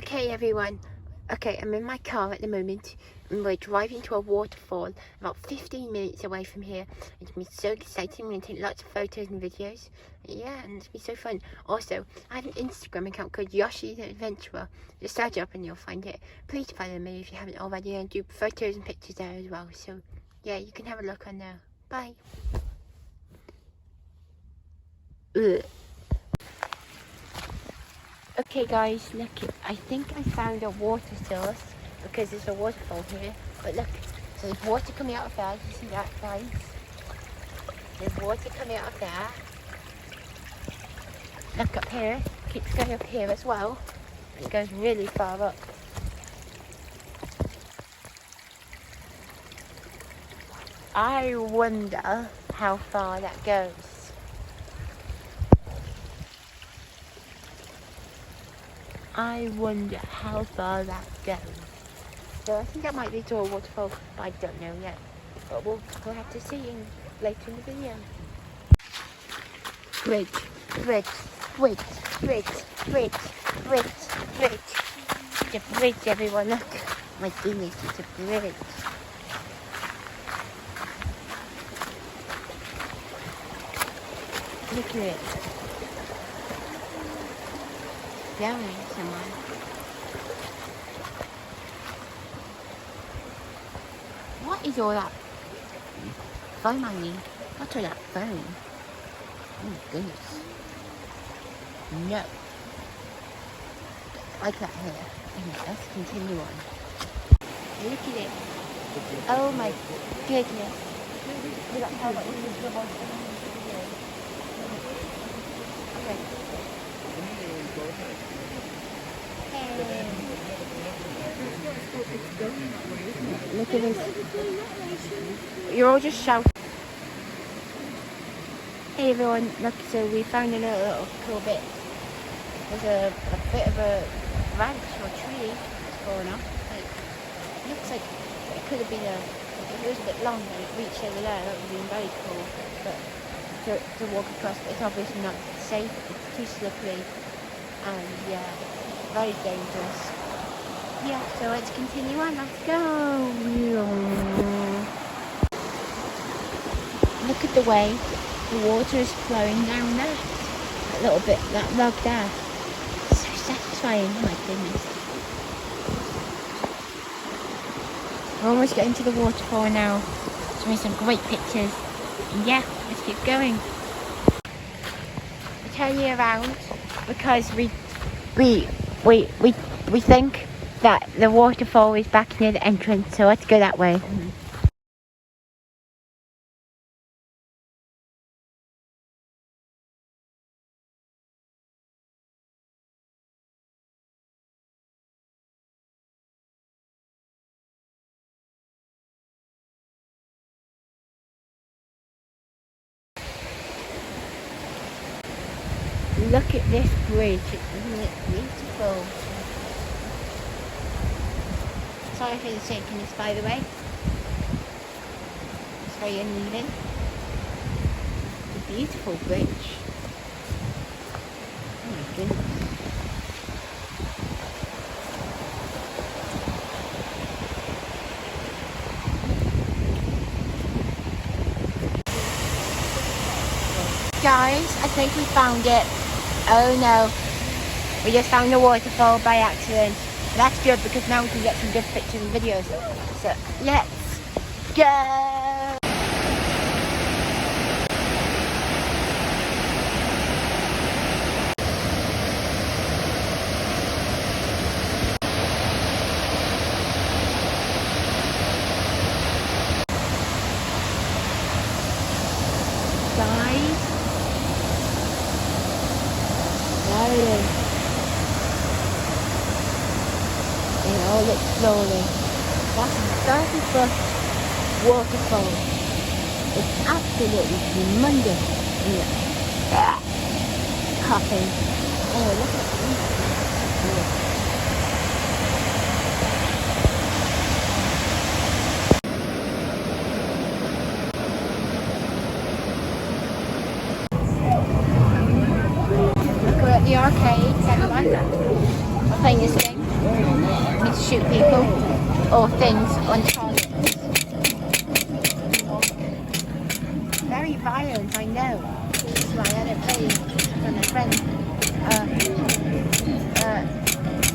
Okay everyone, okay, I'm in my car at the moment and we're driving to a waterfall about 15 minutes away from here. It's going to be so exciting. I'm going to take lots of photos and videos. Yeah, and it's going to be so fun. Also, I have an Instagram account called Yoshi the Adventurer. Just search it up and you'll find it. Please follow me if you haven't already, and do photos and pictures there as well. So yeah, you can have a look on there. Bye. Ugh. Okay guys, look, I think I found a water source because there's a waterfall here. But look, so there's water coming out of there. You see that, guys? There's water coming out of there. Look up here, keeps going up here as well. It goes really far up. I wonder how far that goes. I wonder how far that goes. So I think that might lead to a waterfall, but I don't know yet. But we'll have to see later in the video. Bridge, bridge, bridge, bridge, bridge, bridge, bridge. It's a bridge, everyone, look. My goodness, it's a bridge. Look at it. Going somewhere. What is all that foam hanging? What's all that foam? Oh my goodness. No. Like that here. Okay, let's continue on. Look at it. Oh my goodness. Okay. Look at this. You're all just shouting. Hey everyone, look, so we found a little cool bit. There's a bit of a branch or tree that's fallen off. Like, looks like it could have been if it was a bit longer and it reached over there, that would have been very cool. But to walk across, but it's obviously not safe, it's too slippery, and yeah, very dangerous. Yeah, so let's continue on, let's go. Look at the way the water is flowing down there. That little bit, that log there. So satisfying, oh my goodness. We're almost getting to the waterfall now. It's made some great pictures. And yeah, let's keep going. We're turning around because we think that the waterfall is back near the entrance, so let's go that way. Look at this bridge, isn't it beautiful? Sorry for the shakiness, by the way. It's very uneven. It's a beautiful bridge. Oh my goodness. Guys, I think we found it. Oh no, we just found the waterfall by accident. That's good because now we can get some good pictures and videos. So let's go! Guys, there it is. It all looks slowly. That's a 30-foot waterfall. It's absolutely humongous. Yeah. Coughing. Oh, look at this. Look, we're at the arcade. We're playing this game. need to shoot people or things on targets. Very violent, I know. That's why I don't play from a friend.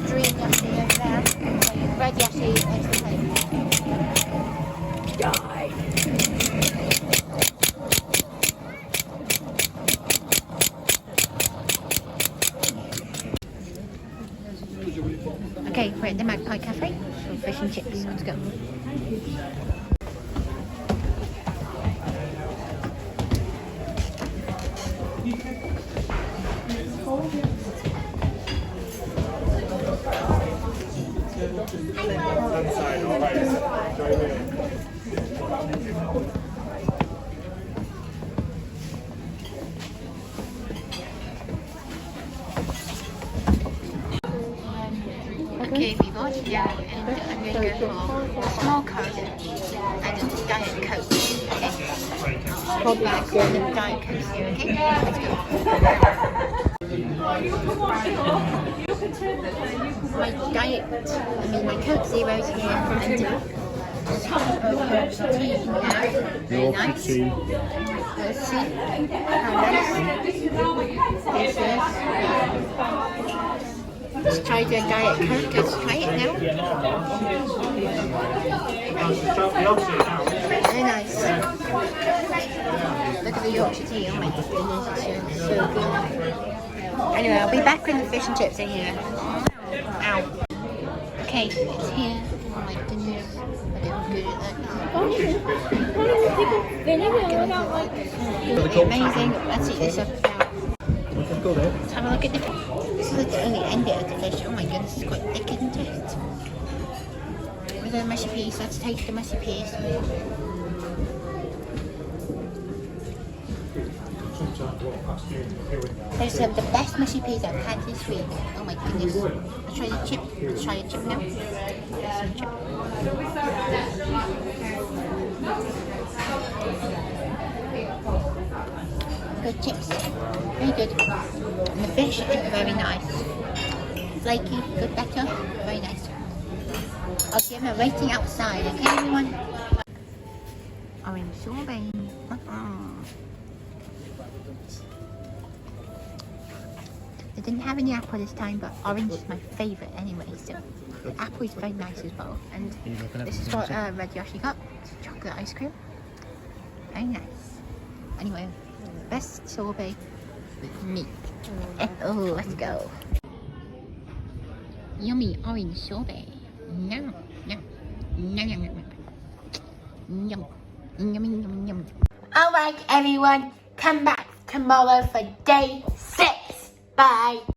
Dream Yoshi over there. Red Yoshi next to play. Die. Okay, we're at the Magpie Café for fish and chips. Let's go. Okay, we got here and I'm going to go for a small Coke and a Diet Coke, okay? I'll be back with the Diet Coke here, okay? Let's go. My Diet, my Coke Zero's here and Yoshi tea now. Very nice. Let's see how nice this is. Let's try the Diet Coke. Let's try it now. Very nice. Look at the Yorkshire tea. Oh my goodness, it's so good. Anyway, I'll be back when the fish and chips are here. Ow. Okay, it's here. Oh my goodness. I don't good at that. Amazing. Let's see this about. Let's have a look at the fish. This is the only end bit of the fish. Oh my goodness, it's quite thick, isn't it? With a mushy piece, let's taste the mushy piece. There's the best mushy peas I've had this week. Oh my goodness. Let's try the chip. Let's try the chip now. Some chip. Good chips. Very good. And the fish is very nice. Flaky, good batter, very nice. I'll give them a rating outside, okay everyone? Orange sorbet. They didn't have any apple this time, but orange is my favourite anyway, so the apple is very nice as well. And this is what Red Yoshi got. It's chocolate ice cream. Very nice. Anyway, best sorbet with meat. Oh, let's go. Yummy orange sorbet. Yum, yum, yum, yum, yum, yum, yum, yum, yum. Alright everyone, come back tomorrow for day 6. Bye.